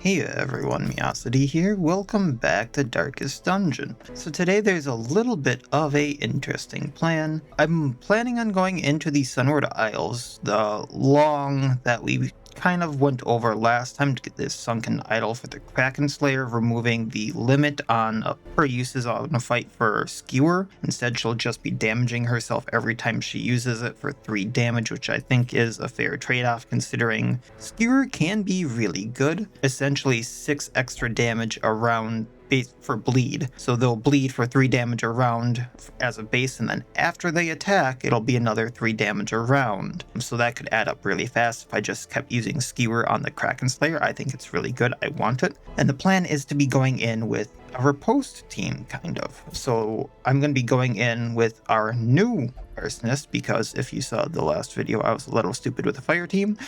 Hey everyone, Miacidae here. Welcome back to Darkest Dungeon. So today there's a little bit of a interesting plan. I'm planning on going into the Sunward Isles, the long that we kind of went over last time to get this sunken idol for the Kraken Slayer, removing the limit on her uses on a fight for Skewer. Instead, she'll just be damaging herself every time she uses it for 3 damage, which I think is a fair trade-off considering Skewer can be really good. Essentially 6 extra damage around for bleed, so they'll bleed for 3 damage a round as a base, and then after they attack it'll be another 3 damage a round, so that could add up really fast if I just kept using Skewer on the Kraken Slayer. I think it's really good. I want it, and the plan is to be going in with a Riposte team, kind of. So I'm going to be going in with our new Arsonist, because if you saw the last video I was a little stupid with the fire team.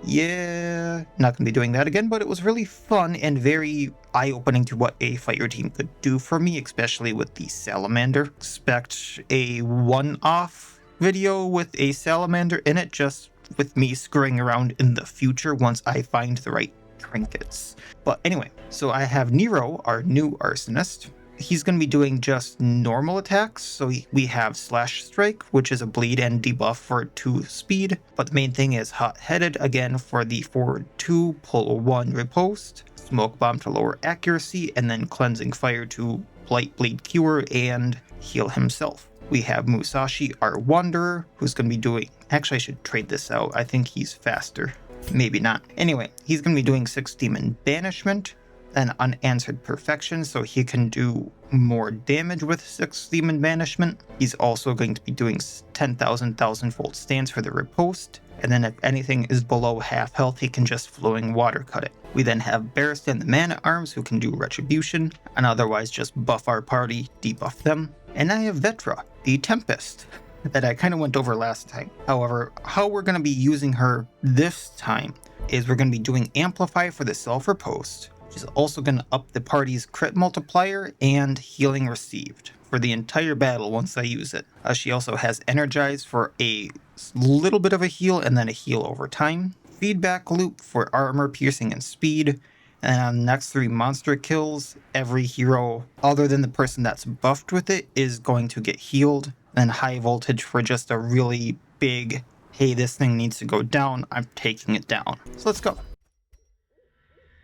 Yeah, not going to be doing that again, but it was really fun and very eye-opening to what a fire team could do for me, especially with the salamander. Expect a one-off video with a salamander in it, just with me screwing around in the future once I find the right trinkets. But anyway, so I have Nero, our new Arsonist. He's going to be doing just normal attacks, so we have Slash Strike, which is a bleed and debuff for 2 speed, but the main thing is Hot-Headed, again for the forward 2, pull 1 riposte, Smoke Bomb to lower accuracy, and then Cleansing Fire to Blight Bleed Cure and heal himself. We have Musashi, our Wanderer, who's going to be doing... Actually, I should trade this out. I think he's faster. Maybe not. Anyway, he's going to be doing 6 Demon Banishment, and Unanswered Perfection, so he can do more damage with 6 Demon Banishment. He's also going to be doing 10,000 Thousandfold Stance for the Riposte, and then if anything is below half health, he can just Flowing Water cut it. We then have Barristan the Man-at-Arms, who can do Retribution, and otherwise just buff our party, debuff them. And I have Vetra, the Tempest, that I kind of went over last time. However, how we're going to be using her this time is we're going to be doing Amplify for the self-riposte, which is also going to up the party's crit multiplier and healing received for the entire battle once I use it. She also has Energize for a little bit of a heal and then a heal over time. Feedback Loop for armor piercing and speed. And on the next 3 monster kills, every hero other than the person that's buffed with it is going to get healed. Then High Voltage for just a really big, hey, this thing needs to go down, I'm taking it down. So let's go.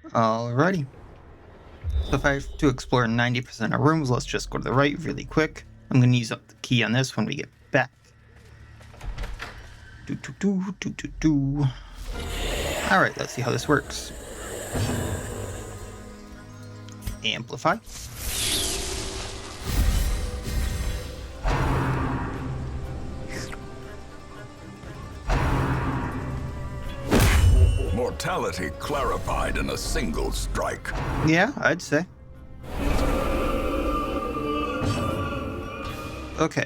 Alrighty. So if I have to explore 90% of rooms, let's just go to the right really quick. I'm going to use up the key on this when we get back. Alright, let's see how this works. Amplify. Mortality clarified in a single strike. Yeah, I'd say. Okay.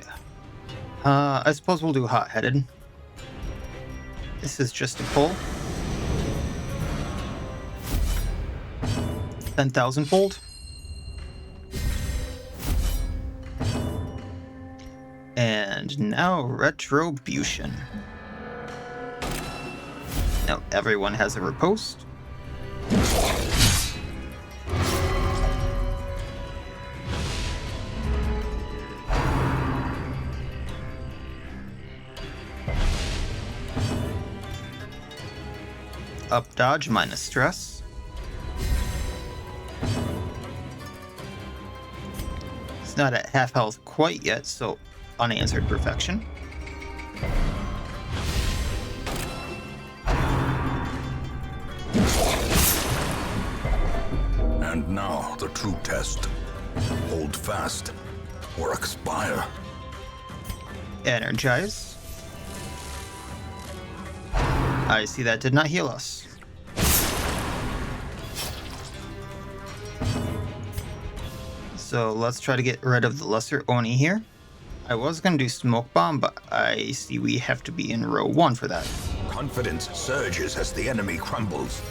I suppose we'll do Hot-Headed. This is just a pull. 10,000-fold. And now Retribution. Now everyone has a riposte. Up dodge minus stress. It's not at half health quite yet, so Unanswered Perfection. And now the true test. Hold fast or expire. Energize. I see that did not heal us. So let's try to get rid of the Lesser Oni here. I was going to do Smoke Bomb, but I see we have to be in row 1 for that. Confidence surges as the enemy crumbles.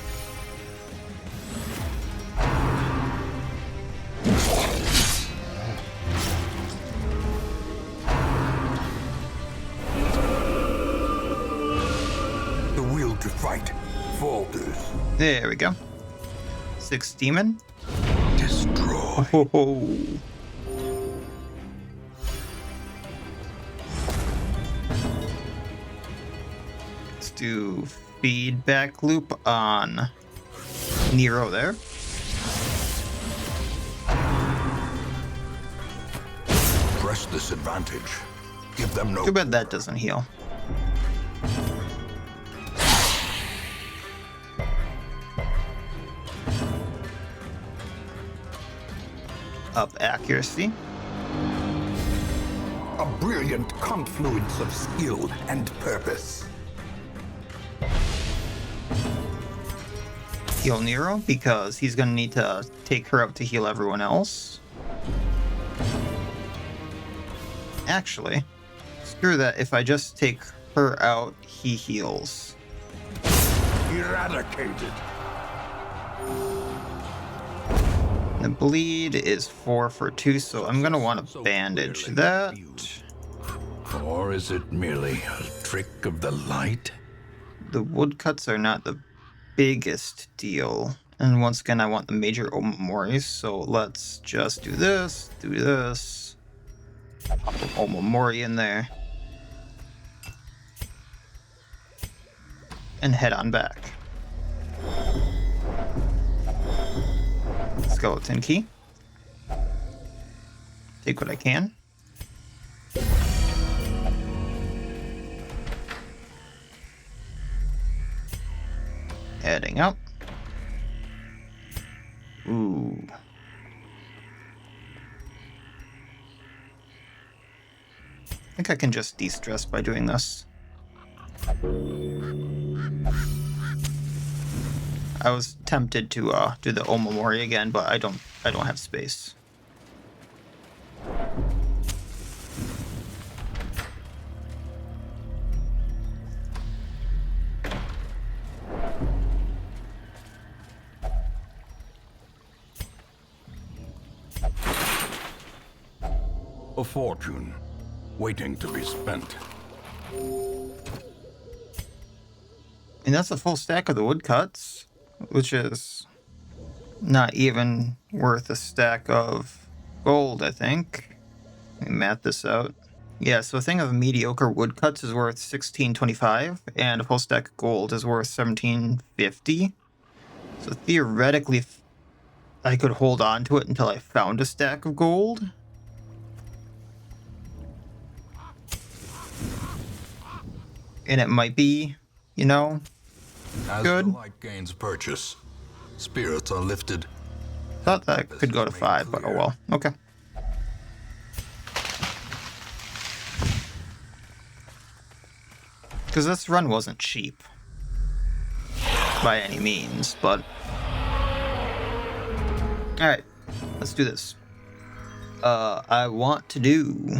The will to fight falters. There we go. 6 demon. Destroy. Oh. Let's do feedback loop on Nero there. Press this advantage. Give them no. Too bad that doesn't heal. Up accuracy. A brilliant confluence of skill and purpose. Heal Nero because he's gonna need to take her out to heal everyone else. Actually, screw that. If I just take her out, he heals. Eradicated. The bleed is 4 for 2, so I'm gonna want to bandage that. Or is it merely a trick of the light? The woodcuts are not the biggest deal. And once again, I want the major Omomoris, so let's just do this, Pop an Omamori in there. And head on back. Skeleton key. Take what I can. Heading up. Ooh. I think I can just de-stress by doing this. I was tempted to do the Omamori again, but I don't have space. A fortune, waiting to be spent. And that's a full stack of the woodcuts, which is not even worth a stack of gold, I think. Let me math this out. Yeah, so a thing of mediocre woodcuts is worth 1625, and a full stack of gold is worth 1750. So theoretically, I could hold on to it until I found a stack of gold. And it might be, you know, As good. the light gains purchase, spirits are lifted. Thought that could go to 5, but oh well. Okay. Because this run wasn't cheap. By any means, but... Alright, let's do this. I want to do...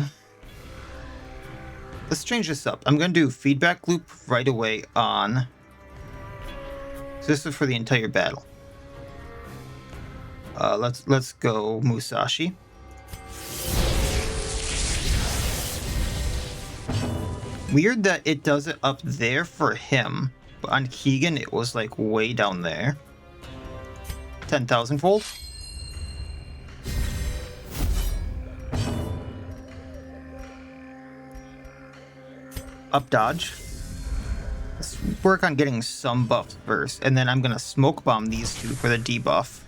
Let's change this up. I'm going to do feedback loop right away on... So this is for the entire battle. Let's go Musashi. Weird that it does it up there for him, but on Keegan it was like way down there. 10,000 fold. Up dodge. Let's work on getting some buffs first, and then I'm gonna smoke bomb these two for the debuff.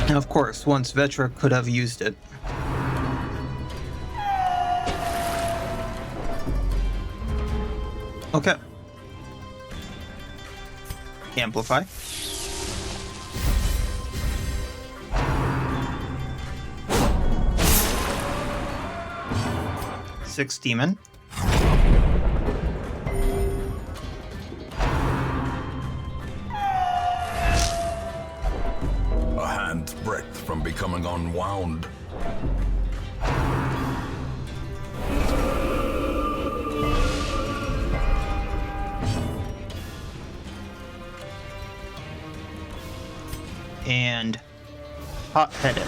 And of course, once Vetra could have used it. Okay. Amplify. Six demon. A hand's breadth from becoming unwound. And hot-headed.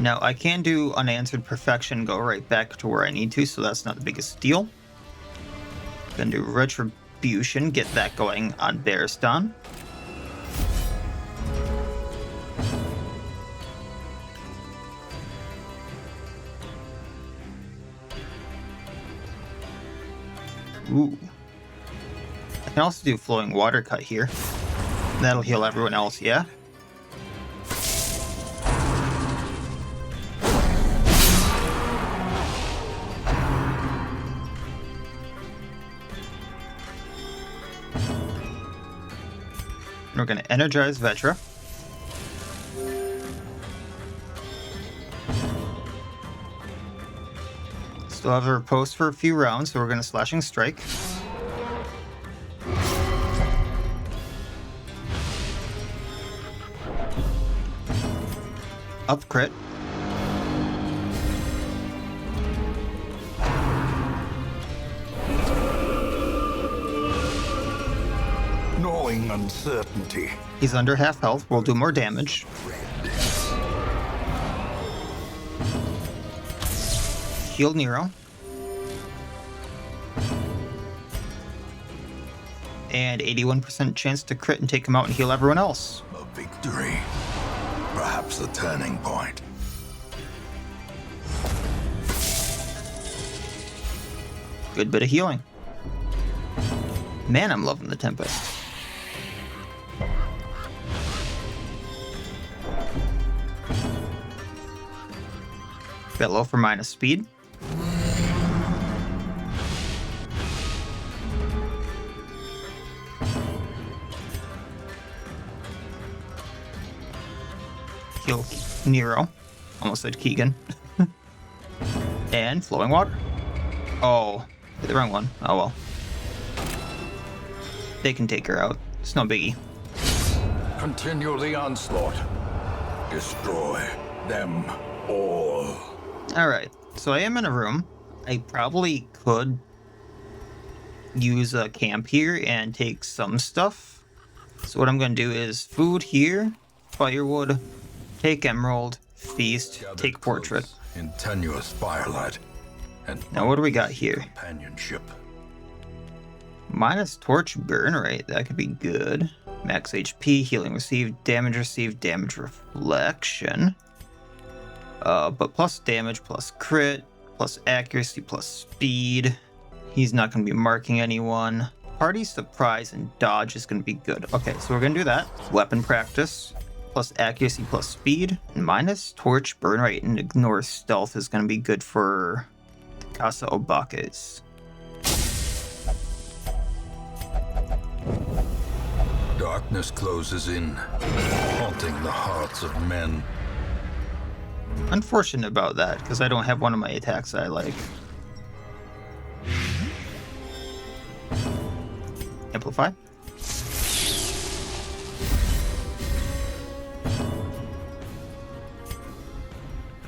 Now, I can do Unanswered Perfection, go right back to where I need to, so that's not the biggest deal. Gonna do Retribution, get that going on Bearston. Ooh. I can also do Flowing Water Cut here. That'll heal everyone else, yeah? We're going to energize Vetra. Still have a riposte for a few rounds, so we're going to Slashing Strike. Up crit. Knowing uncertainty. He's under half health. We'll do more damage. Heal Nero. And 81% chance to crit and take him out and heal everyone else. A victory. Perhaps a turning point. Good bit of healing. Man, I'm loving the Tempest. Bellow for minus speed. Heal Nero. Almost said Keegan. And Flowing Water. Oh, hit the wrong one. Oh well. They can take her out. It's no biggie. Continue the onslaught. Destroy them all. Alright, so I am in a room. I probably could use a camp here and take some stuff. So what I'm going to do is food here, firewood, take emerald, feast, Gather take portrait. close in tenuous firelight. And Now what do we got here? companionship. Minus torch burn rate, that could be good. Max HP, healing received, damage reflection. But plus damage, plus crit, plus accuracy, plus speed. He's not going to be marking anyone. Party surprise and dodge is going to be good. Okay, so we're going to do that. Weapon practice, plus accuracy, plus speed. And minus torch burn rate and ignore stealth is going to be good for the Casa Obaques. Darkness closes in, haunting the hearts of men. Unfortunate about that, because I don't have one of my attacks that I like. Amplify.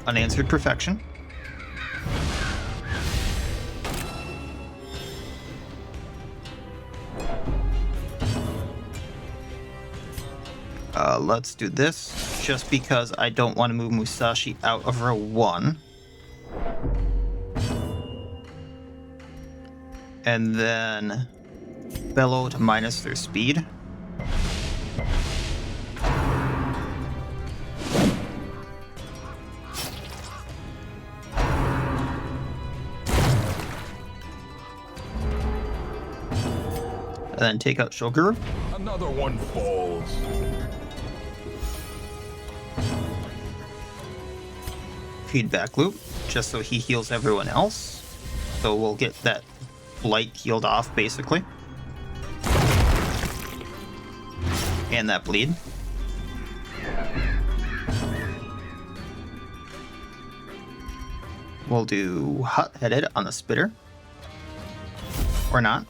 Unanswered Perfection. Let's do this, just because I don't want to move Musashi out of row 1. And then Bellow to minus their speed. And then take out Shoguru. Another one falls. Feedback loop, just so he heals everyone else. So we'll get that blight healed off, basically. And that bleed. We'll do hot-headed on the spitter. Or not.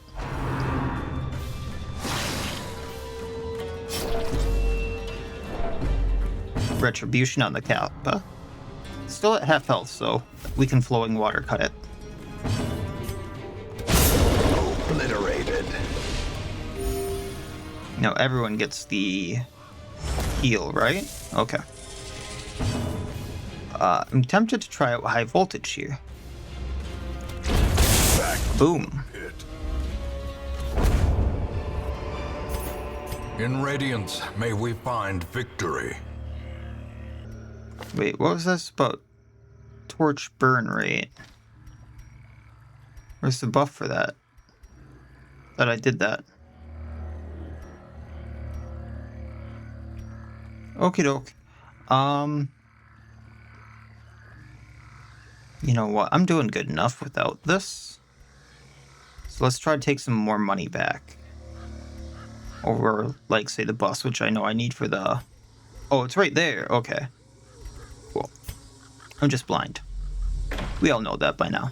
Retribution on the Kappa. Still at half health, so we can flowing water cut it. Obliterated. Now everyone gets the heal, right? Okay. I'm tempted to try out high voltage here. Back Boom. pit. In Radiance, may we find victory. Wait, what was this about? Torch burn rate. Where's the buff for that? That I did that. Okie doke. You know what? I'm doing good enough without this. So let's try to take some more money back. Over, like, say, the bus, which I know I need for the... Oh, it's right there. Okay. Cool. I'm just blind. We all know that by now.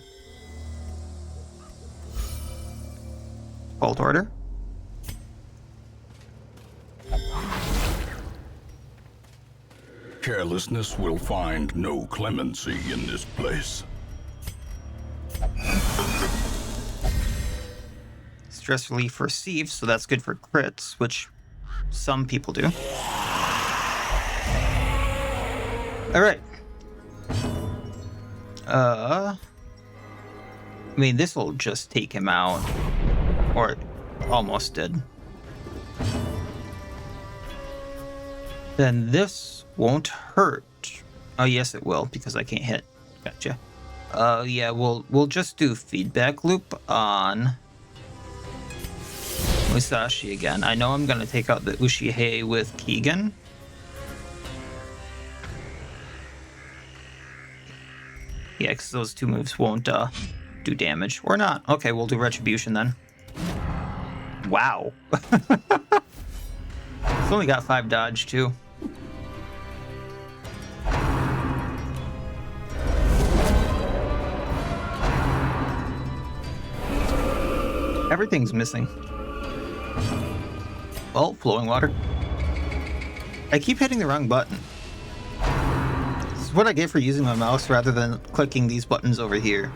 Vault order. Carelessness will find no clemency in this place. Stress relief received, so that's good for crits, which some people do. Alright. I mean, this will just take him out. Or it almost did. Then this won't hurt. Oh, yes, it will, because I can't hit. Gotcha. Yeah, we'll just do feedback loop on Musashi again. I know I'm gonna take out the Uchihe with Keegan. Yeah, because those two moves won't do damage. Or not. Okay, we'll do Retribution then. Wow. It's only got 5 dodge, too. Everything's missing. Well, flowing water. I keep hitting the wrong button. This is what I get for using my mouse rather than clicking these buttons over here.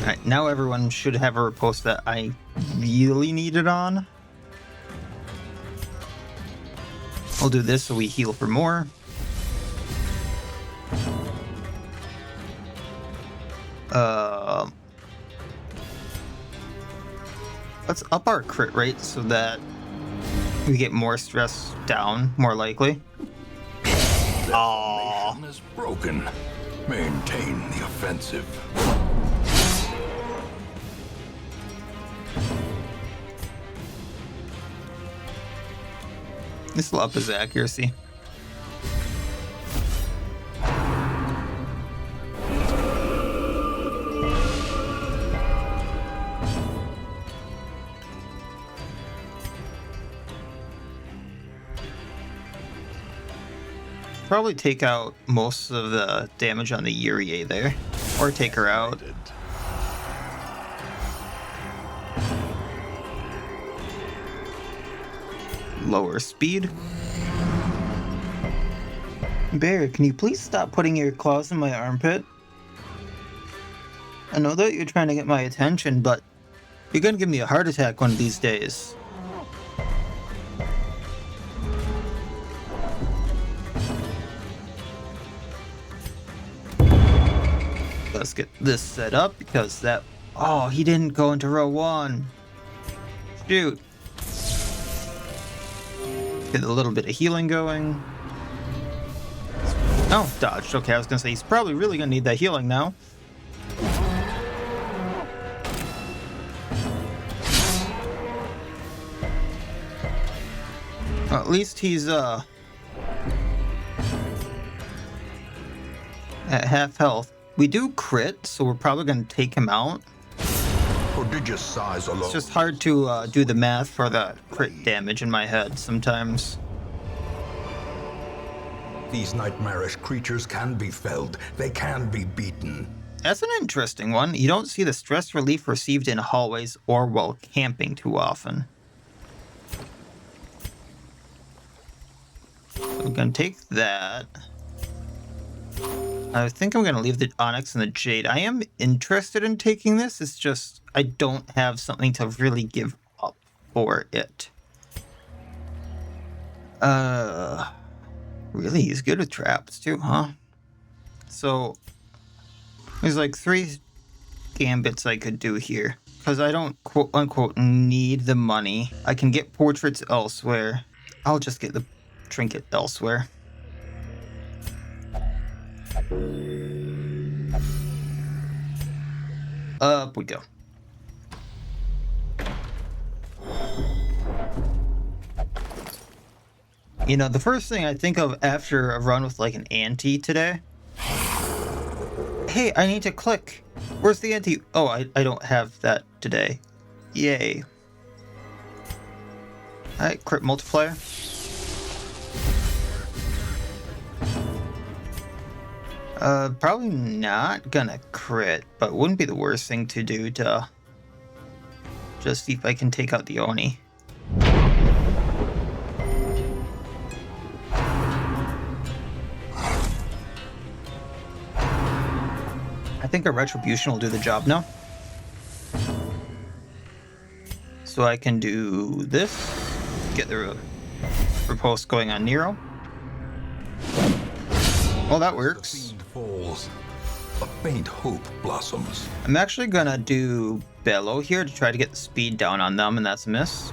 Alright, now everyone should have a riposte that I really need it on. I'll do this so we heal for more. Let's up our crit rate so that we get more stress down, more likely. Aww. Is broken. Maintain the offensive. This will up his accuracy. Probably take out most of the damage on the Yurie there. Or take her out. Lower speed. Bear, can you please stop putting your claws in my armpit? I know that you're trying to get my attention, but you're gonna give me a heart attack one of these days. Let's get this set up because that... Oh, he didn't go into row 1. Shoot. Get a little bit of healing going. Oh, dodged. Okay, I was gonna say he's probably really gonna need that healing now. Well, at least he's at half health. We do crit, so we're probably gonna take him out. Prodigious size alone. It's just hard to do the math for the crit damage in my head sometimes. These nightmarish creatures can be felled. They can be beaten. That's an interesting one. You don't see the stress relief received in hallways or while camping too often. So we're gonna take that. I think I'm going to leave the Onyx and the Jade. I am interested in taking this. It's just I don't have something to really give up for it. Really, he's good with traps too, huh? So there's like 3 gambits I could do here. Because I don't quote-unquote need the money. I can get portraits elsewhere. I'll just get the trinket elsewhere. Up we go. You know, the first thing I think of after a run with like an ante today. Hey, I need to click. Where's the ante? Oh, I don't have that today. Yay. Alright, crit multiplier. Probably not gonna crit, but wouldn't be the worst thing to do to just see if I can take out the Oni. I think a Retribution will do the job now. So I can do this, get the riposte going on Nero. Well, that works. Falls, a faint hope blossoms. I'm actually gonna do Bellow here to try to get the speed down on them, and that's a miss.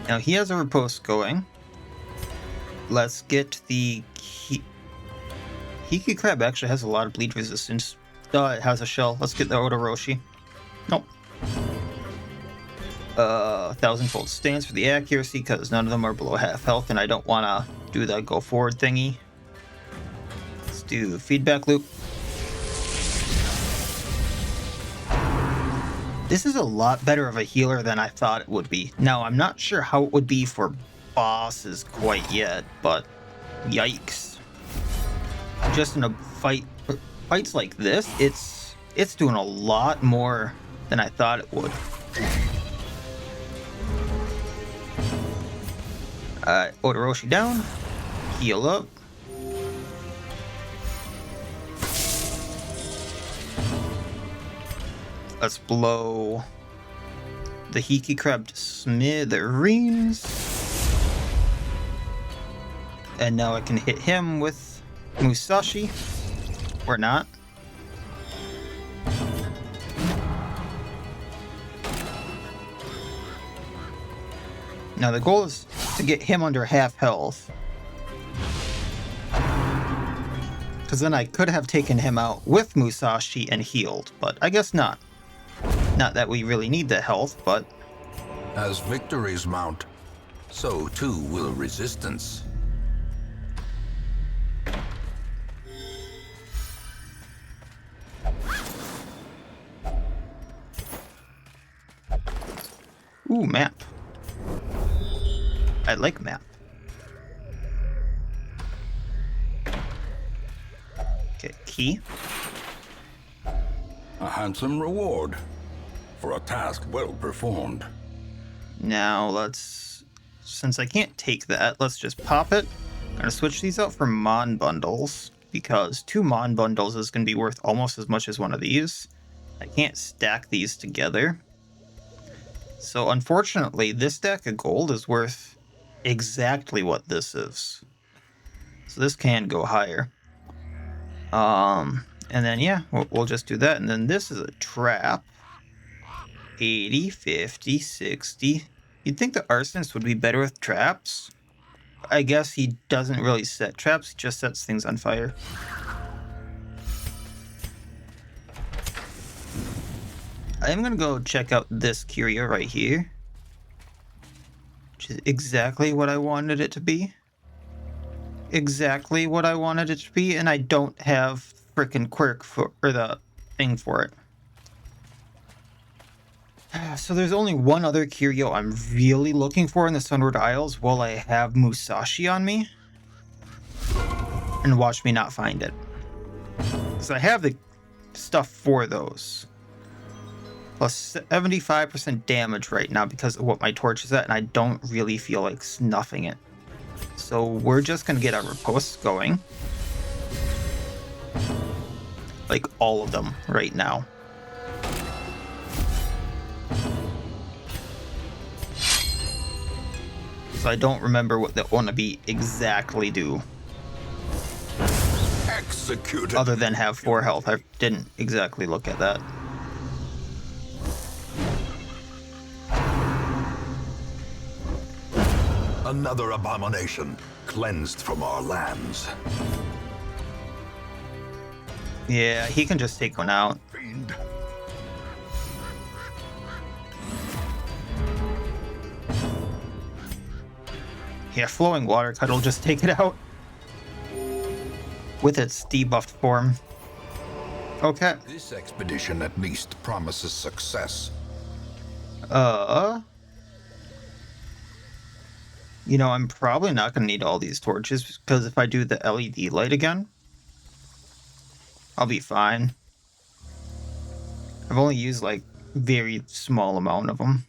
Now he has a riposte going. Let's get the Hiki Crab actually has a lot of bleed resistance. It has a shell. Let's get the Odoroshi. Nope. 1000-fold stance for the accuracy because none of them are below half health and I don't want to do the go forward thingy. Let's do feedback loop. This is a lot better of a healer than I thought it would be. Now, I'm not sure how it would be for bosses quite yet, but yikes. Just in a fights like this, it's doing a lot more than I thought it would. Odoroshi down, heal up. Let's blow the Hiki Crab to smithereens. And now I can hit him with Musashi. Or not. Now the goal is to get him under half health. Because then I could have taken him out with Musashi and healed, but I guess not. Not that we really need the health, but... As victories mount, so too will resistance. Ooh, map. I like map. Okay, key. A handsome reward for a task well performed. Now let's, since I can't take that, let's just pop it. I'm gonna switch these out for Mon bundles because 2 Mon bundles is gonna be worth almost as much as one of these. I can't stack these together. So unfortunately, this stack of gold is worth exactly what this is. So this can go higher. And then yeah, we'll just do that. And then this is a trap. 80, 50, 60. You'd think the Arsonist would be better with traps. I guess he doesn't really set traps, he just sets things on fire. I'm gonna go check out this curio right here. Which is exactly what I wanted it to be. Exactly what I wanted it to be, and I don't have frickin' quirk for, or the thing for it. So there's only one other curio I'm really looking for in the Sunward Isles while I have Musashi on me. And watch me not find it. Because I have the stuff for those. Plus 75% damage right now because of what my torch is at, and I don't really feel like snuffing it. So we're just gonna get our riposte going. Like all of them right now. So I don't remember what the wannabe exactly do. Executed. Other than have 4 health. I didn't exactly look at that. Another abomination cleansed from our lands. Yeah, he can just take one out. Fiend. Yeah, flowing water cut will just take it out. With its debuffed form. Okay. This expedition at least promises success. You know, I'm probably not going to need all these torches because if I do the LED light again, I'll be fine. I've only used like very small amount of them.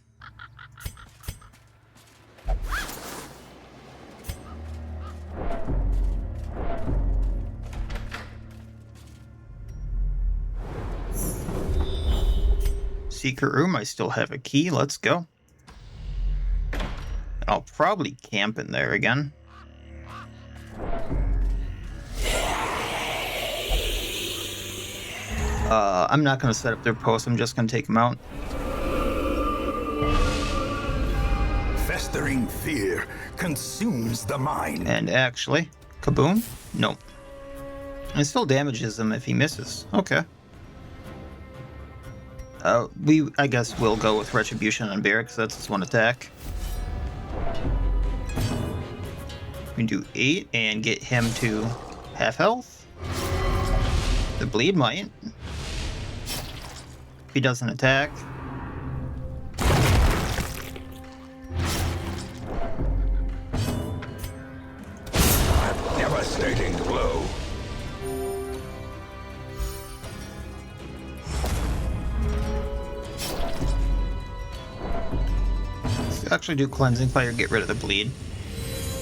Secret room, I still have a key. Let's go. I'll probably camp in there again. I'm not going to set up their post. I'm just going to take them out. Festering fear consumes the mind. And actually, kaboom? Nope. It still damages him if he misses. Okay. I guess we'll go with Retribution on Bear because that's his one attack. We can do 8 and get him to half health. The bleed might. If he doesn't attack. Devastating blow. Let's actually do Cleansing Fire, get rid of the bleed.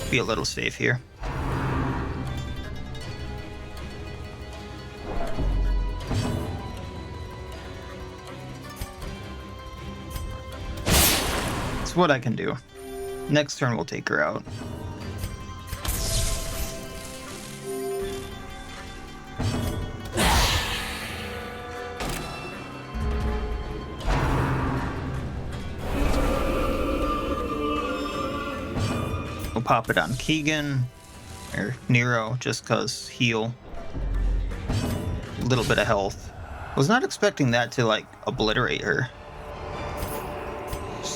Be a little safe here. That's what I can do. Next turn we'll take her out. We'll pop it on Keegan or Nero just cause heal. A little bit of health. Was not expecting that to like obliterate her.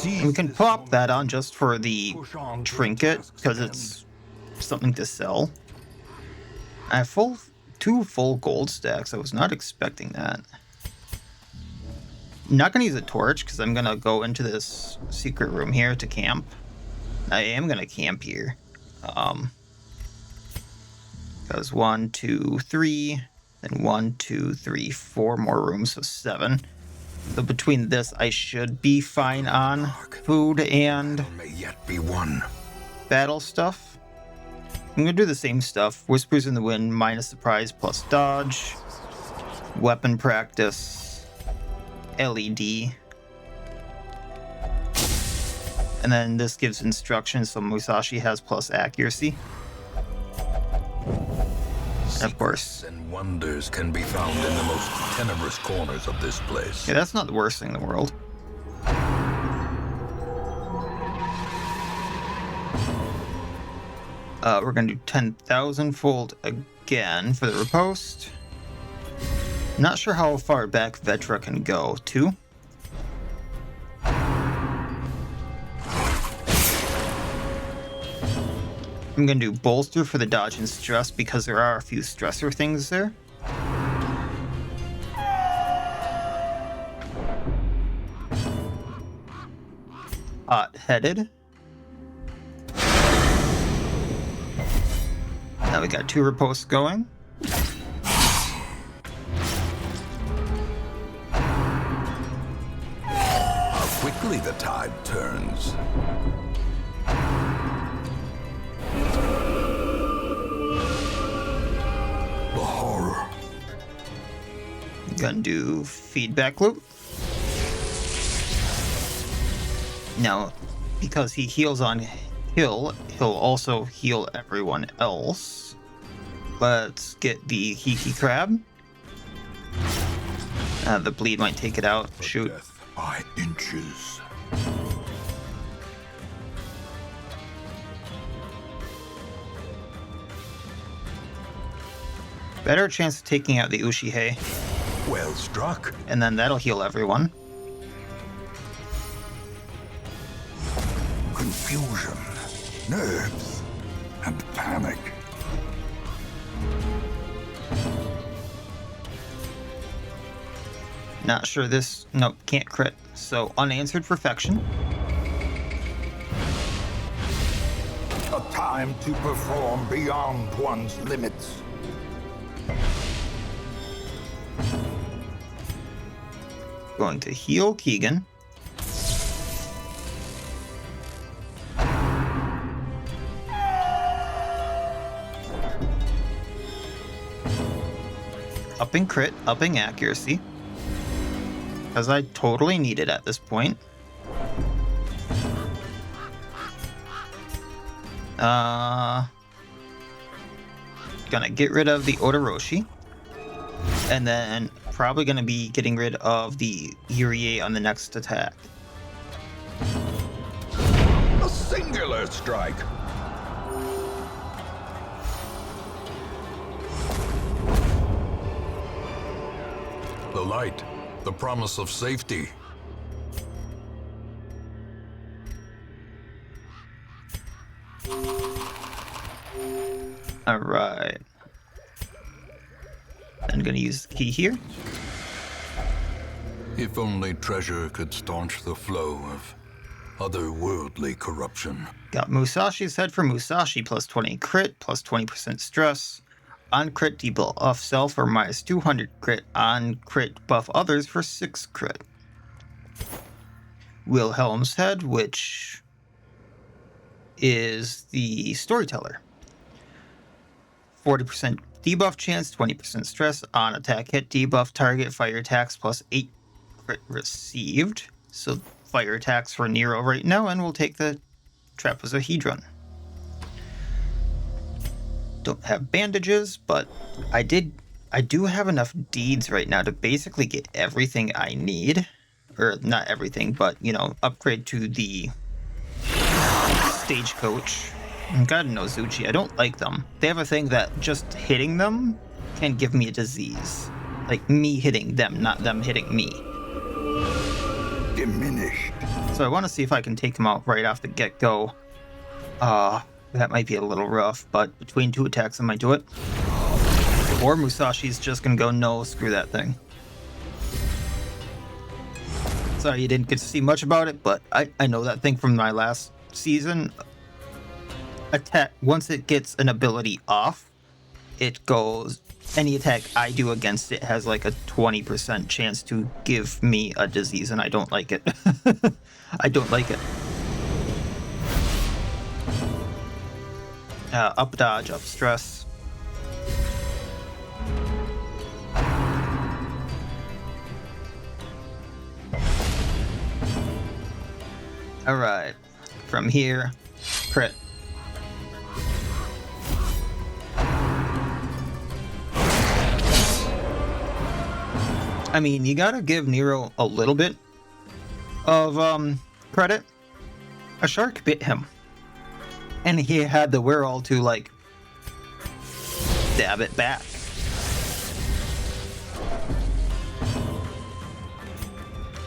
And we can pop that on just for the trinket because it's something to sell. I have 2 full gold stacks. I was not expecting that. I'm not gonna use a torch because I'm gonna go into this secret room here to camp. I am gonna camp here. Because 1, 2, 3, then 1, 2, 3, 4 more rooms, so 7. So between this, I should be fine on food and May yet be won. battle stuff. I'm gonna do the same stuff. Whispers in the Wind, minus surprise plus dodge. Weapon practice. LED. And then this gives instructions, so Musashi has plus accuracy. And of course. And wonders can be found in the most tenebrous corners of this place. Yeah, that's not the worst thing in the world. We're gonna do 10,000 fold again for the riposte. Not sure how far back Vetra can go. 2? I'm gonna do bolster for the dodge and stress because there are a few stressor things there. Hot-headed. Now we got 2 riposts going. tide turns. The horror. Gonna do feedback loop. Now, because he heals on he'll also heal everyone else. Let's get the Hiki Crab. The bleed might take it out. Shoot. Death by inches. Better chance of taking out the Ushihei. Well struck. And then that'll heal everyone. Confusion, nerves, and panic. Not sure this... Nope, can't crit. So, unanswered perfection. A time to perform beyond one's limits. Going to heal Keegan. Upping crit, upping accuracy. Because I totally need it at this point. Gonna get rid of the Odoroshi. And then probably gonna be getting rid of the Yurie on the next attack. A singular strike. The light, the promise of safety. Alright. I'm gonna use the key here. If only treasure could staunch the flow of otherworldly corruption. Got Musashi's head for Musashi, plus 20 crit, plus 20% stress. On crit, debuff self for minus 200 crit. On crit, buff others for 6 crit. Wilhelm's head, which is the storyteller. 40% debuff chance, 20% stress. On attack hit, debuff target, fire attacks, plus 8 crit received. So fire attacks for Nero right now, and we'll take the Trapezohedron. Don't have bandages, but I do have enough deeds right now to basically get everything I need. Or not everything, but, you know, upgrade to the Stagecoach. God knows Zuchi, I don't like them. They have a thing that just hitting them can give me a disease. Like me hitting them, not them hitting me. Diminished. So I want to see if I can take them out right off the get-go. That might be a little rough, but between 2 attacks I might do it. Or Musashi's just gonna go, no, screw that thing. Sorry you didn't get to see much about it, but I know that thing from my last season. Attack, once it gets an ability off, it goes, any attack I do against it has like a 20% chance to give me a disease, and I don't like it. I don't like it. Up dodge, up stress. Alright, from here, crit. I mean, you gotta give Nero a little bit of credit. A shark bit him. And he had the wherewithal to, like, stab it back.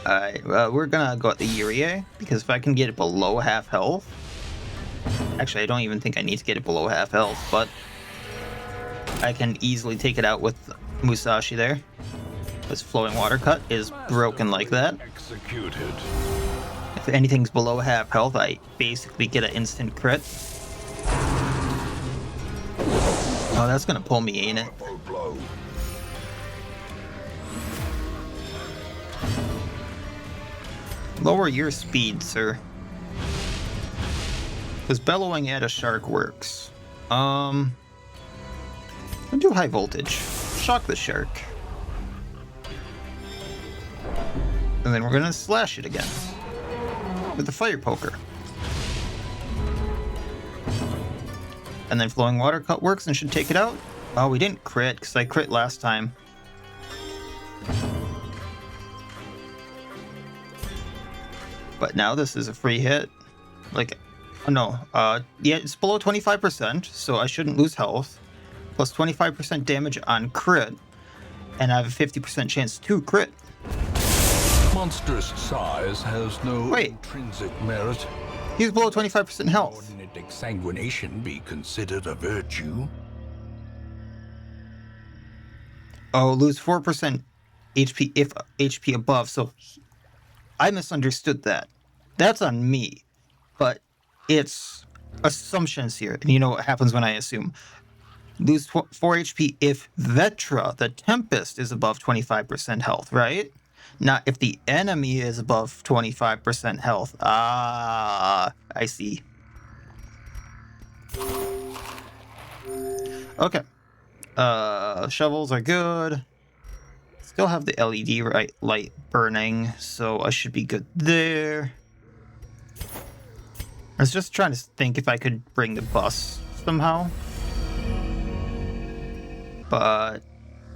Alright, we're gonna go at the Yurie, because if I can get it below half health... Actually, I don't even think I need to get it below half health, but... I can easily take it out with Musashi there. This flowing water cut is broken like that. Executed. If anything's below half health, I basically get an instant crit. Oh, that's gonna pull me, ain't it? Lower your speed, sir. Because bellowing at a shark works. I'll do high voltage. Shock the shark. And then we're gonna slash it again. With the fire poker. And then flowing water cut works and should take it out. Oh, we didn't crit, because I crit last time. But now this is a free hit. Like, oh no, yeah, it's below 25%, so I shouldn't lose health. Plus 25% damage on crit. And I have a 50% chance to crit. Monstrous size has no intrinsic merit. He's below 25% health. Wouldn't exsanguination be considered a virtue? Oh, lose 4% HP if HP above, so I misunderstood that. That's on me. But it's assumptions here, and you know what happens when I assume. Lose 4 HP if Vetra, the Tempest, is above 25% health, right? Not if the enemy is above 25% health. Ah, I see. Okay. Shovels are good. Still have the LED light burning, so I should be good there. I was just trying to think if I could bring the bus somehow. But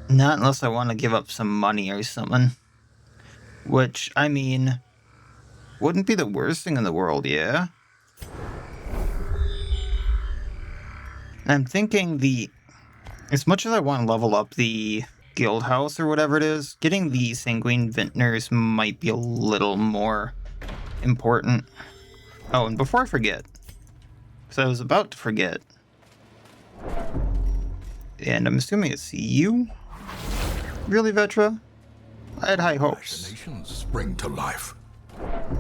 not unless I want to give up some money or something. Which, I mean, wouldn't be the worst thing in the world, yeah? I'm thinking as much as I want to level up the guild house or whatever it is, getting the sanguine vintners might be a little more important. Oh, and before I forget, because I was about to forget, and I'm assuming it's you? Really, Vetra? I had high hopes. Nations spring to life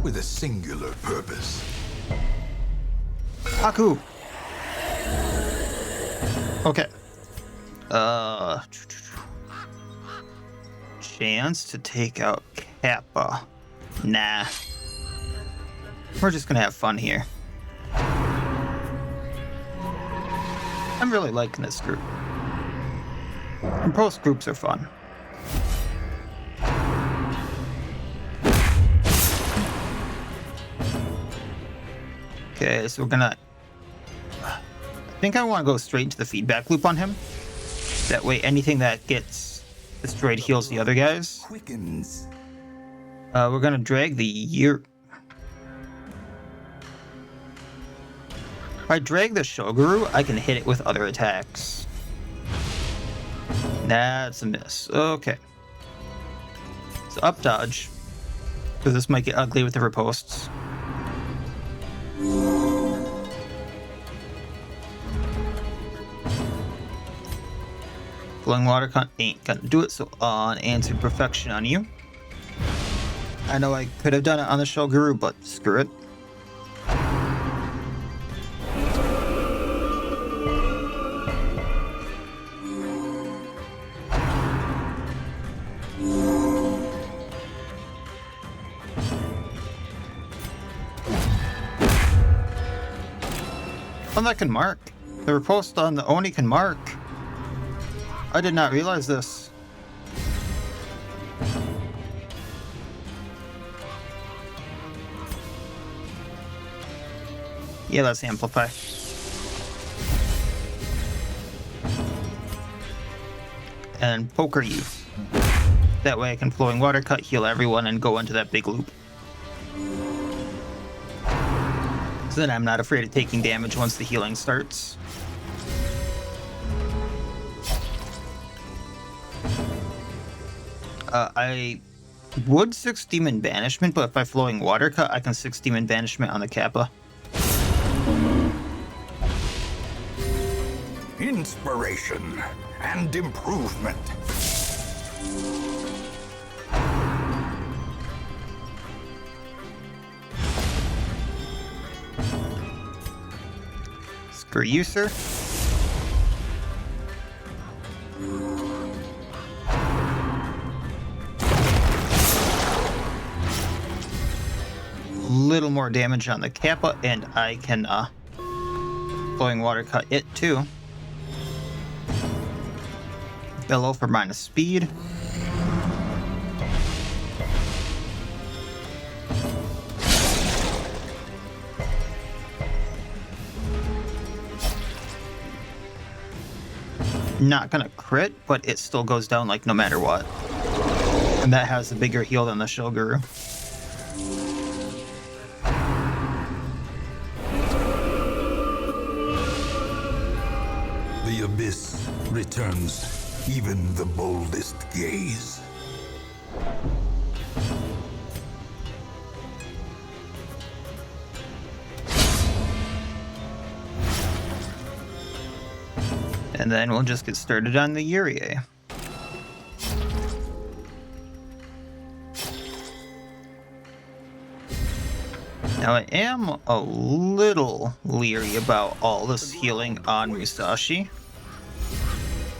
with a singular purpose. Haku! Okay. Chance to take out Kappa. Nah. We're just gonna have fun here. I'm really liking this group. And post groups are fun. Okay, so we're gonna... I think I want to go straight into the feedback loop on him. That way anything that gets destroyed heals the other guys. Quickens. We're gonna drag the year... If I drag the Shoguru, I can hit it with other attacks. That's a miss. Okay. So up dodge. Because this might get ugly with the ripostes. Flowing water cut ain't gonna do it, so unanswered perfection on you. I know I could have done it on the Shoguru, but screw it. Oh, that can mark. The riposte on the Oni can mark. I did not realize this. Yeah, let's amplify. And poker you. That way I can flowing water cut, heal everyone, and go into that big loop. So then I'm not afraid of taking damage once the healing starts. I would 6 Demon Banishment, but if I flowing water cut, I can 6 Demon Banishment on the Kappa. Inspiration and improvement. Screw you, sir. little more damage on the Kappa, and I can flowing water cut it too. Bellow for minus speed. Not gonna crit, but it still goes down like no matter what. And that has a bigger heal than the Shoguru. The abyss returns even the boldest gaze. And then we'll just get started on the Uriae. Now I am a little leery about all this healing on Musashi,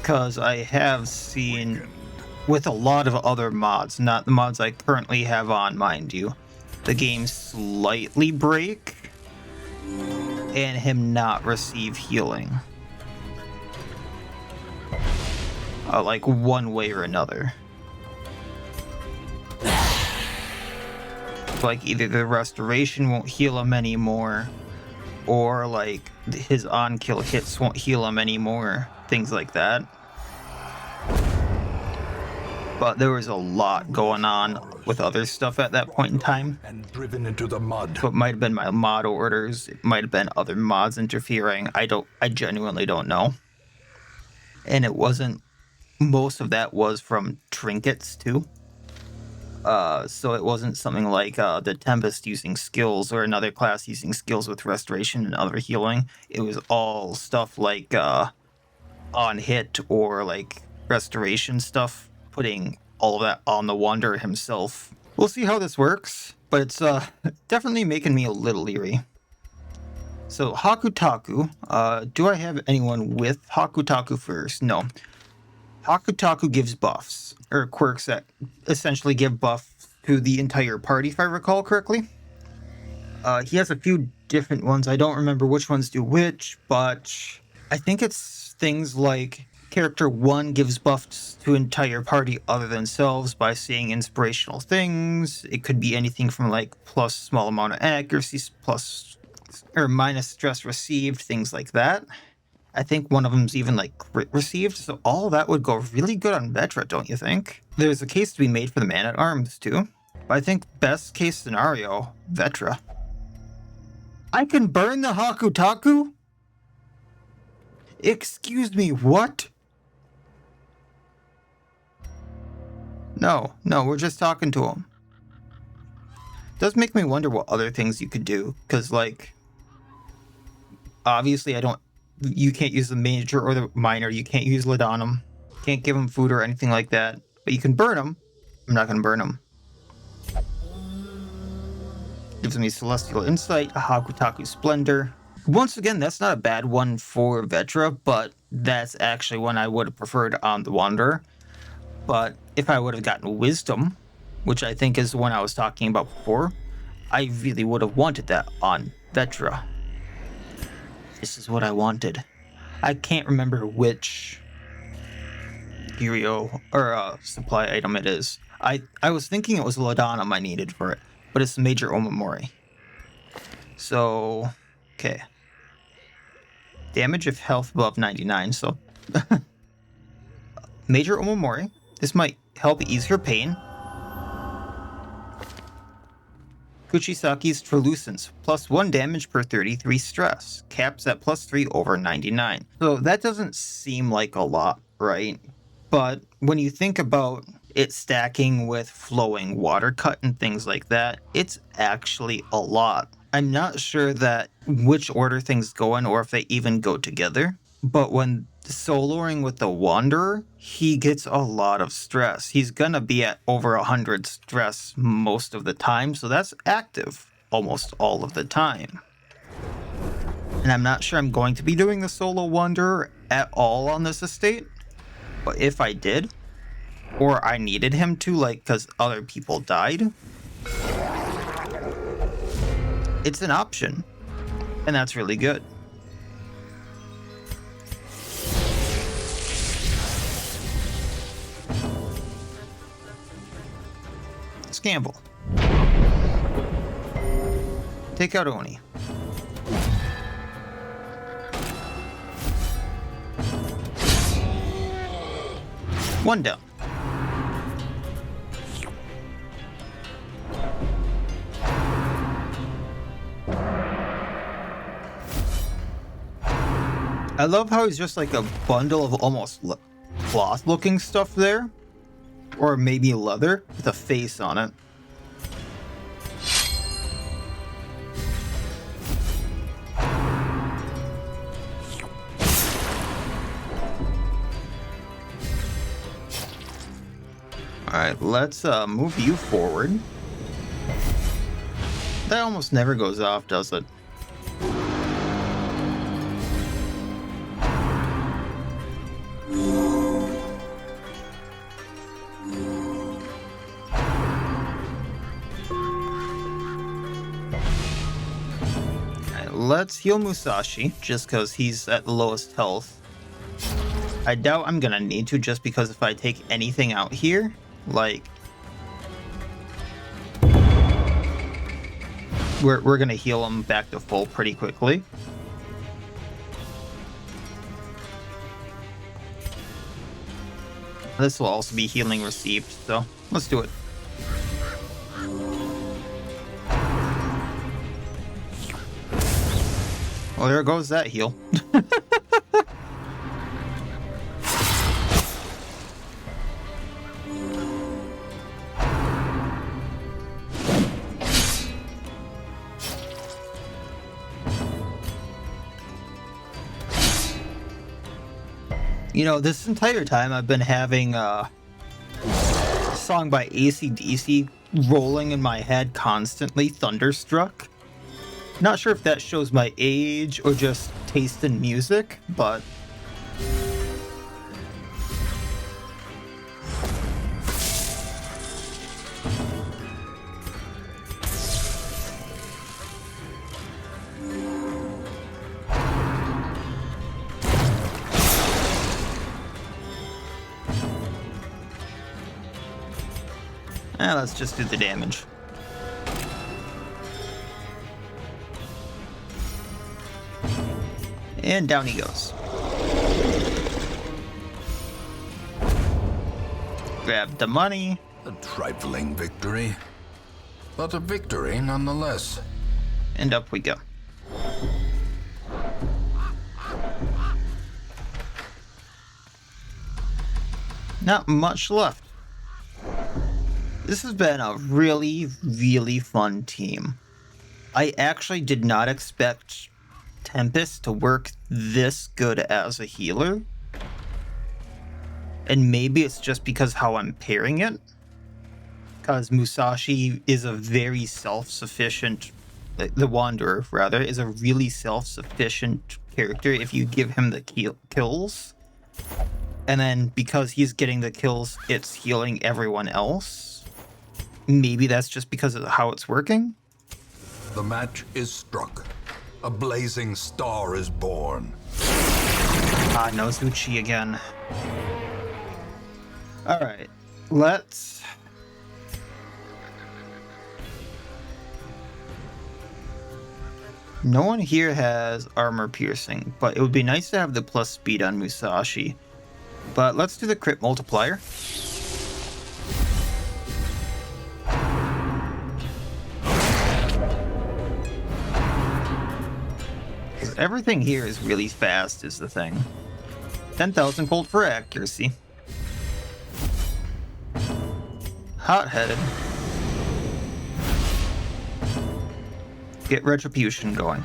because I have seen with a lot of other mods, not the mods I currently have on, mind you, the game slightly break and him not receive healing. Like one way or another. Like either the restoration won't heal him anymore, or like his on-kill hits won't heal him anymore, things like that. But there was a lot going on with other stuff at that point in time. And driven into the mud. So it might have been my mod orders, it might have been other mods interfering. I genuinely don't know. And it wasn't, most of that was from trinkets too. So it wasn't something like the Tempest using skills or another class using skills with restoration and other healing. It was all stuff like on hit or like restoration stuff, putting all of that on the Wanderer himself. We'll see how this works, but it's definitely making me a little leery. So Hakutaku, do I have anyone with Hakutaku first? No. Hakutaku gives buffs, or quirks that essentially give buffs to the entire party, if I recall correctly. He has a few different ones. I don't remember which ones do which, but I think it's things like character 1 gives buffs to entire party other than themselves by saying inspirational things. It could be anything from like plus small amount of accuracy, plus or minus stress received, things like that. I think one of them's even like crit received, so all that would go really good on Vetra, don't you think? There's a case to be made for the Man-at-Arms too, but I think best case scenario, Vetra. I can burn the Hakutaku? Excuse me, what? No, we're just talking to him. Does make me wonder what other things you could do, because like, obviously you can't use the major or the minor, you can't use Laudanum, can't give him food or anything like that, but you can burn him. I'm not gonna burn him. Gives me Celestial Insight, a Hakutaku Splendor. Once again, that's not a bad one for Vetra, but that's actually one I would have preferred on the Wanderer. But if I would have gotten Wisdom, which I think is the one I was talking about before, I really would have wanted that on Vetra. This is what I wanted. I can't remember which curio or supply item it is. I was thinking it was Laudanum I needed for it, but it's the Major Omamori. So, okay. Damage if health above 99, so... Major Omamori. This might help ease her pain. Kuchisaki's Translucence, plus 1 damage per 33 stress, caps at plus 3 over 99. So that doesn't seem like a lot, right? But when you think about it stacking with flowing water cut and things like that, it's actually a lot. I'm not sure that which order things go in or if they even go together, but when soloing with the Wanderer, he gets a lot of stress. He's gonna be at over 100 stress most of the time, so that's active almost all of the time. And I'm not sure I'm going to be doing the solo Wanderer at all on this estate, but if I did, or I needed him to, like, because other people died, It's an option, and that's really good. Gamble. Take out Oni. One down. I love how he's just like a bundle of almost cloth looking stuff there. Or maybe leather with a face on it. Alright, let's move you forward. That almost never goes off, does it? Let's heal Musashi, just because he's at the lowest health. I doubt I'm gonna need to, just because if I take anything out here, like... We're gonna heal him back to full pretty quickly. This will also be healing received, so let's do it. Well, there goes that heal. You know, this entire time I've been having a song by AC/DC rolling in my head constantly, Thunderstruck. Not sure if that shows my age or just taste in music, but... let's just do the damage. And down he goes. Grab the money. A trifling victory, but a victory nonetheless. And up we go. Not much left. This has been a really, really fun team. I actually did not expect Tempest to work this good as a healer. And maybe it's just because how I'm pairing it. Because Musashi is a very self-sufficient, the Wanderer rather, is a really self-sufficient character if you give him the kills. And then because he's getting the kills, it's healing everyone else. Maybe that's just because of how it's working. The match is struck. A blazing star is born. Ah, Nozuchi again. Alright, let's... No one here has armor piercing, but it would be nice to have the plus speed on Musashi. But let's do the crit multiplier. Everything here is really fast is the thing. 10,000 gold for accuracy. Hot-headed. Get retribution going.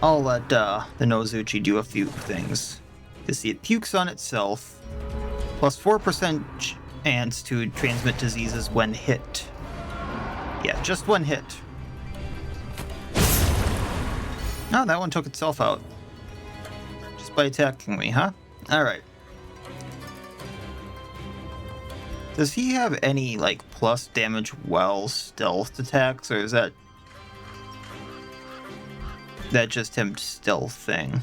I'll let the Nozuchi do a few things. To see it pukes on itself. Plus 4% chance to transmit diseases when hit. Yeah, just when hit. Oh, that one took itself out. Just by attacking me, huh? Alright. Does he have any, like, plus damage while stealth attacks, or is that just him stealthing?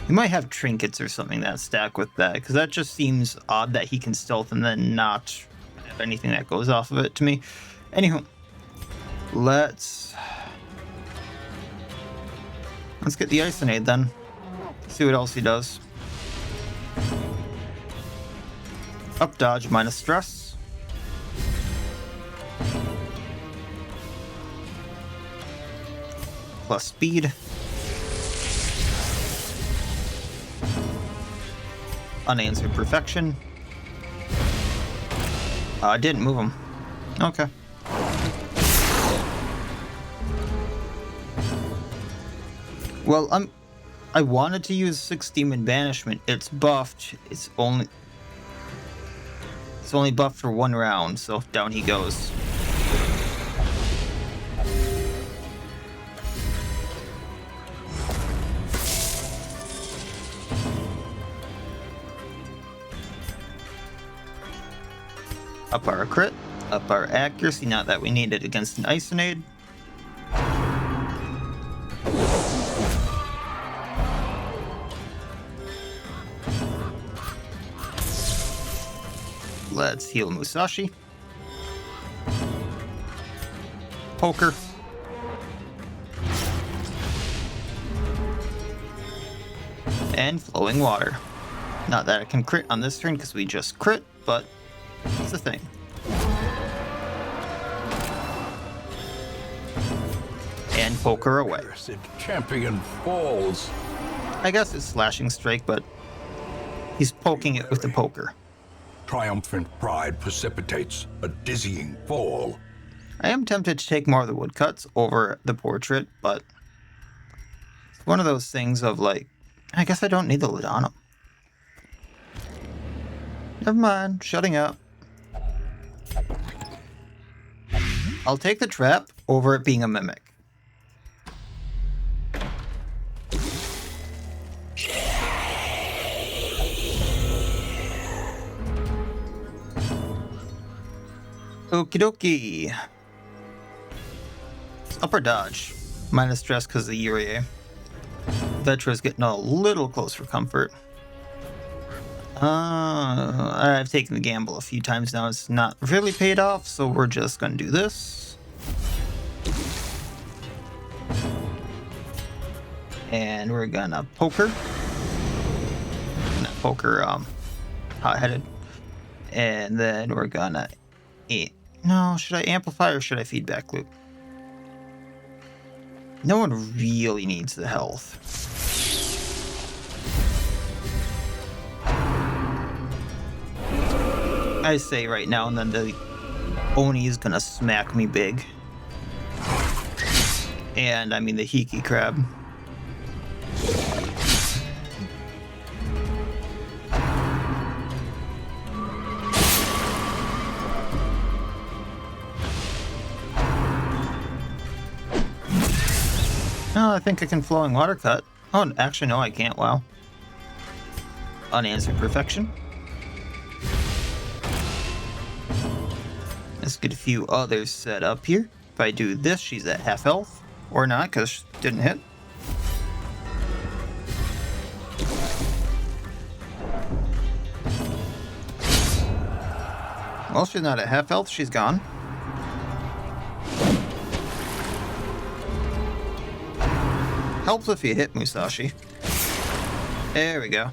He might have trinkets or something that stack with that, because that just seems odd that he can stealth and then not have anything that goes off of it to me. Anywho, let's get the Isonade then. See what else he does. Up dodge minus stress. Plus speed. Unanswered perfection. I didn't move him. Okay. Well, I wanted to use 6 Demon Banishment. It's buffed. It's only buffed for 1 round, so down he goes. Up our crit, up our accuracy, not that we need it against an Isonade. Let's heal Musashi. Poker. And flowing water. Not that I can crit on this turn because we just crit, but it's a thing. And poker away. Champion falls. I guess it's slashing strike, but he's poking it with the poker. Triumphant pride precipitates a dizzying fall. I am tempted to take more of the woodcuts over the portrait, but it's one of those things of like, I guess I don't need the lid on him. Never mind, shutting up. I'll take the trap over it being a mimic. Okie dokie. It's upper dodge. Minus stress because of the Urier. Vetra's getting a little close for comfort. I've taken the gamble a few times now. It's not really paid off, so we're just going to do this. And we're going to poker. Not poker, hot-headed. And then we're going to... No, should I amplify or should I feedback loop? No one really needs the health. I say right now, and then the Oni is gonna smack me big. And I mean the Hiki crab. Oh, I think I can flowing water cut. Oh, actually, no, I can't. Wow. Unanswered perfection. Let's get a few others set up here. If I do this, she's at half health. Or not, because she didn't hit. Well, she's not at half health. She's gone. Helps if you hit Musashi. There we go.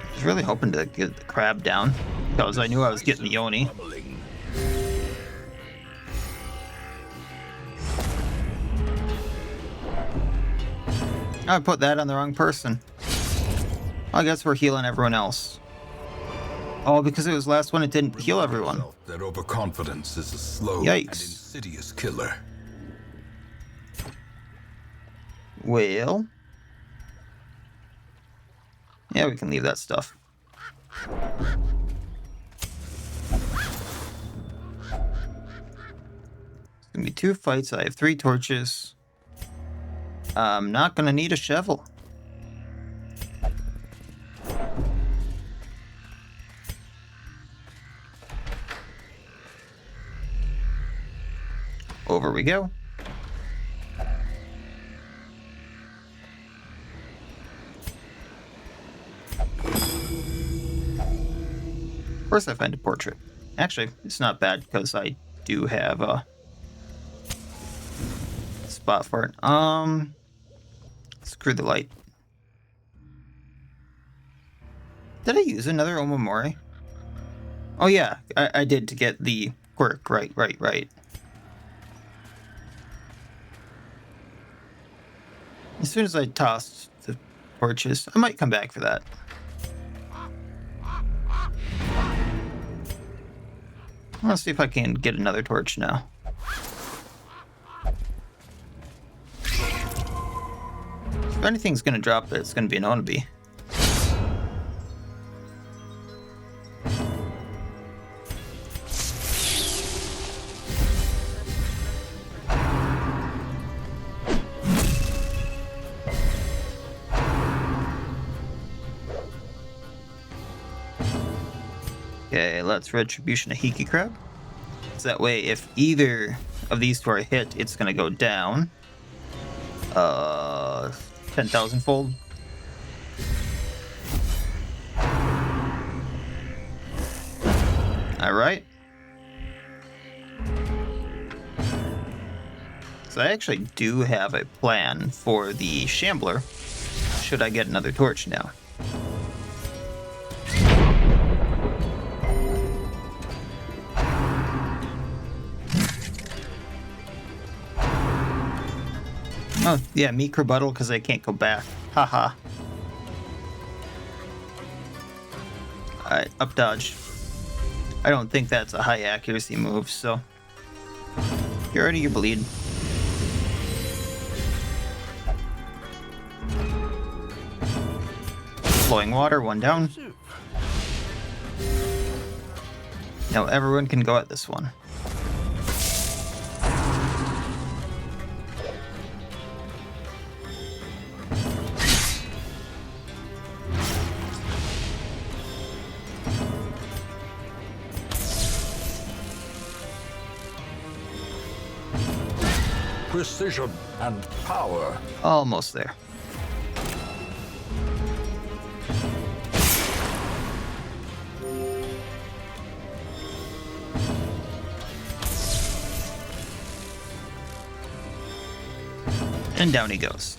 I was really hoping to get the crab down, because I knew I was getting the Oni. I put that on the wrong person. I guess we're healing everyone else. Oh, because it was last one, it didn't heal everyone. That overconfidence is a slow Yikes. and insidious killer. Well. Yeah, we can leave that stuff. Gonna be 2 fights. I have 3 torches. I'm not gonna need a shovel. Over we go. First I find a portrait. Actually, it's not bad because I do have a spot for it. Screw the light. Did I use another Omamori? Oh yeah, I did to get the quirk. Right. As soon as I tossed the torches, I might come back for that. I want to see if I can get another torch now. If anything's going to drop it, it's going to be an Onabi. Okay, let's Retribution a Hiki Crab. So that way, if either of these 2 are hit, it's gonna go down. 10,000 fold. Alright. So I actually do have a plan for the Shambler, should I get another torch now. Oh, yeah, meat rebuttal because I can't go back. Haha. Alright, up dodge. I don't think that's a high accuracy move, so get ready your bleed. Flowing water, 1 down. Now everyone can go at this one. Precision and power. Almost there. And down he goes.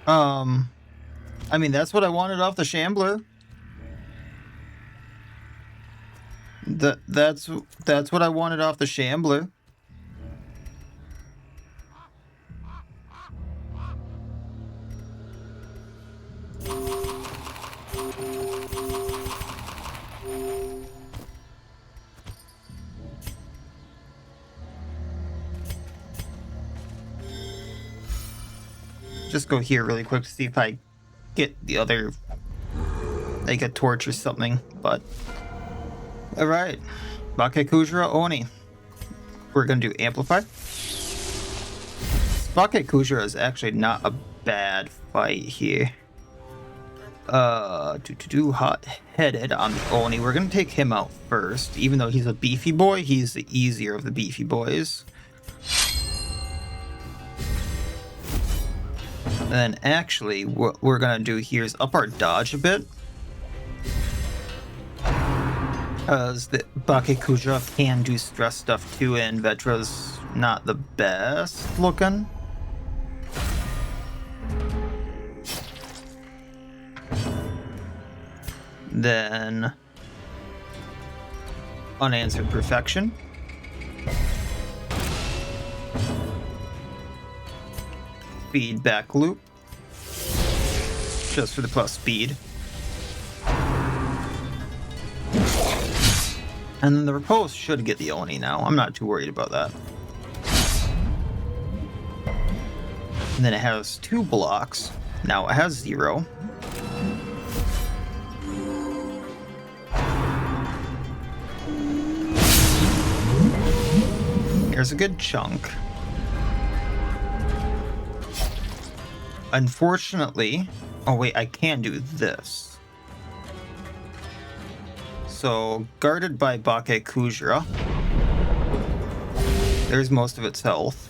I mean, that's what I wanted off the Shambler. That's what I wanted off the Shambler. Just go here really quick to see if I get the other, like a torch or something, but alright. Bakekujira Oni. We're gonna do Amplify. Bakekujira is actually not a bad fight here. Hot-headed on the Oni. We're gonna take him out first. Even though he's a beefy boy, he's the easier of the beefy boys. And then actually, what we're gonna do here is up our dodge a bit. Because the Bakekujira can do stress stuff too, and Vetra's not the best looking. Then Unanswered Perfection. Feedback Loop. Just for the plus speed. And then the Riposte should get the Oni now. I'm not too worried about that. And then it has 2 blocks. Now it has 0. Here's a good chunk. Unfortunately... Oh wait, I can do this. So, guarded by Bake Kujira. There's most of its health.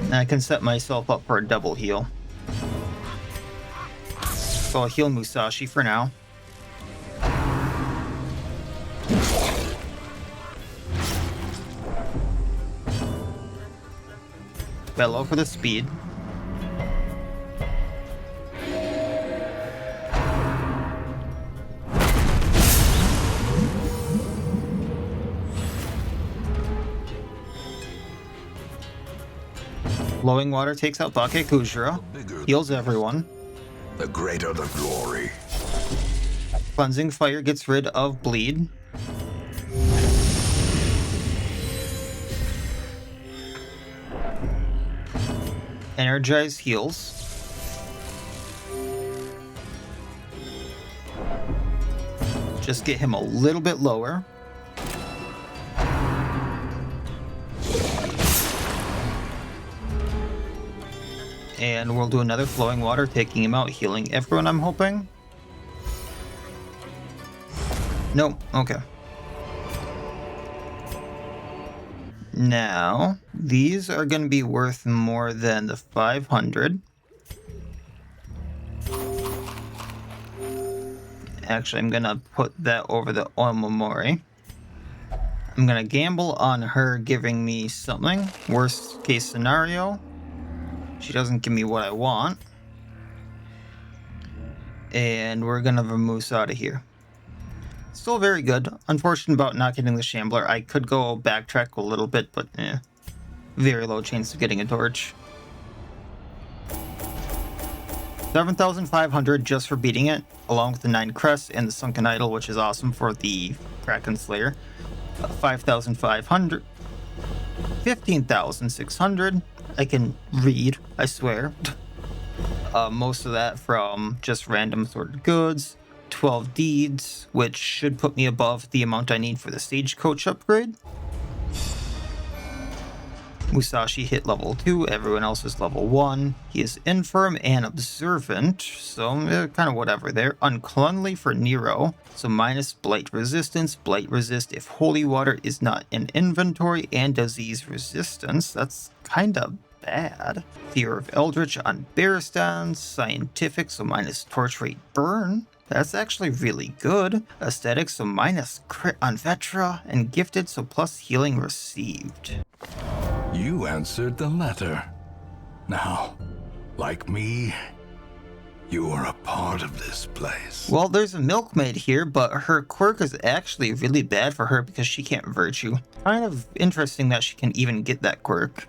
And I can set myself up for a double heal. So I'll heal Musashi for now. Bellow for the speed. Flowing water takes out Bake Kujira. Heals everyone. The greater the glory. Cleansing Fire gets rid of bleed. Energize heals. Just get him a little bit lower. And we'll do another flowing water, taking him out, healing everyone, I'm hoping. No, okay. Now, these are going to be worth more than the 500. Actually, I'm going to put that over the Omamori. I'm going to gamble on her giving me something. Worst case scenario, she doesn't give me what I want. And we're going to vamoose out of here. Still very good. Unfortunate about not getting the Shambler. I could go backtrack a little bit, but very low chance of getting a torch. 7,500 just for beating it, along with the 9 crests and the Sunken Idol, which is awesome for the Kraken Slayer. 5,500. 15,600. I can read, I swear. Most of that from just random sorted goods. 12 deeds, which should put me above the amount I need for the stagecoach upgrade. Musashi hit level 2, everyone else is level 1. He is infirm and observant, so kind of whatever there. Uncleanly for Nero, so minus blight resistance, blight resist if holy water is not in inventory, and disease resistance. That's kind of bad. Fear of Eldritch on Barristan, scientific, so minus torch rate burn. That's actually really good. Aesthetic, so minus crit on Vetra, and gifted, so plus healing received. You answered the letter. Now, like me, you are a part of this place. Well, there's a milkmaid here, but her quirk is actually really bad for her because she can't virtue. Kind of interesting that she can even get that quirk.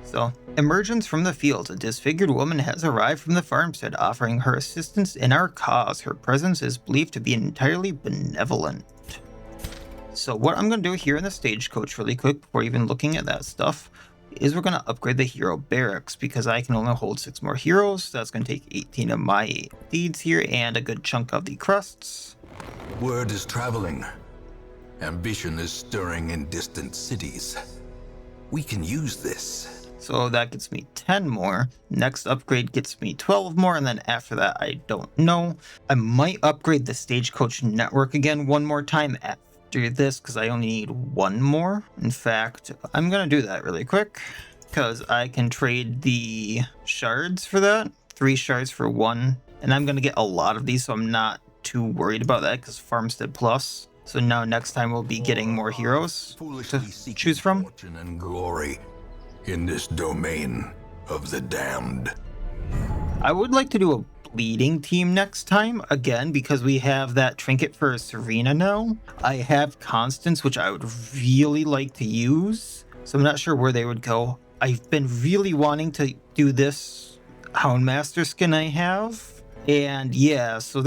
So, emergence from the field. A disfigured woman has arrived from the farmstead, offering her assistance in our cause. Her presence is believed to be entirely benevolent. So what I'm going to do here in the stagecoach really quick, before even looking at that stuff, is we're going to upgrade the hero barracks, because I can only hold 6 more heroes. So that's going to take 18 of my deeds here, and a good chunk of the crests. Word is traveling. Ambition is stirring in distant cities. We can use this. So that gets me 10 more. Next upgrade gets me 12 more, and then after that, I don't know. I might upgrade the stagecoach network again one more time after this, because I only need 1 more. In fact, I'm going to do that really quick, because I can trade the shards for that. 3 shards for 1. And I'm going to get a lot of these, so I'm not too worried about that, because Farmstead Plus. So now next time we'll be getting more heroes to choose from. Fortune and glory in this domain of the damned. I would like to do a bleeding team next time, again, because we have that trinket for Serena now. I have Constance, which I would really like to use, so I'm not sure where they would go. I've been really wanting to do this Houndmaster skin I have, and yeah, so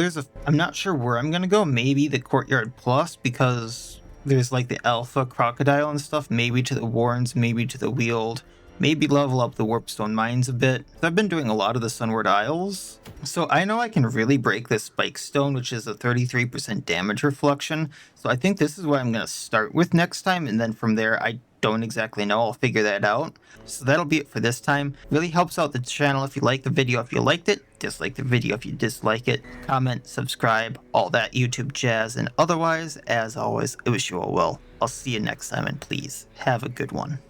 I'm not sure where I'm gonna go. Maybe the Courtyard Plus, because there's like the Alpha Crocodile and stuff, maybe to the Warrens, maybe to the Weald. maybe level up the Warpstone mines a bit. So I've been doing a lot of the Sunward Isles. So I know I can really break this Spike Stone, which is a 33% damage reflection. So I think this is what I'm going to start with next time, and then from there I don't exactly know. I'll figure that out. So that'll be it for this time. Really helps out the channel if you like the video. If you liked it, dislike the video if you dislike it. Comment, subscribe, all that YouTube jazz. And otherwise, as always, I wish you all well. I'll see you next time, and please have a good one.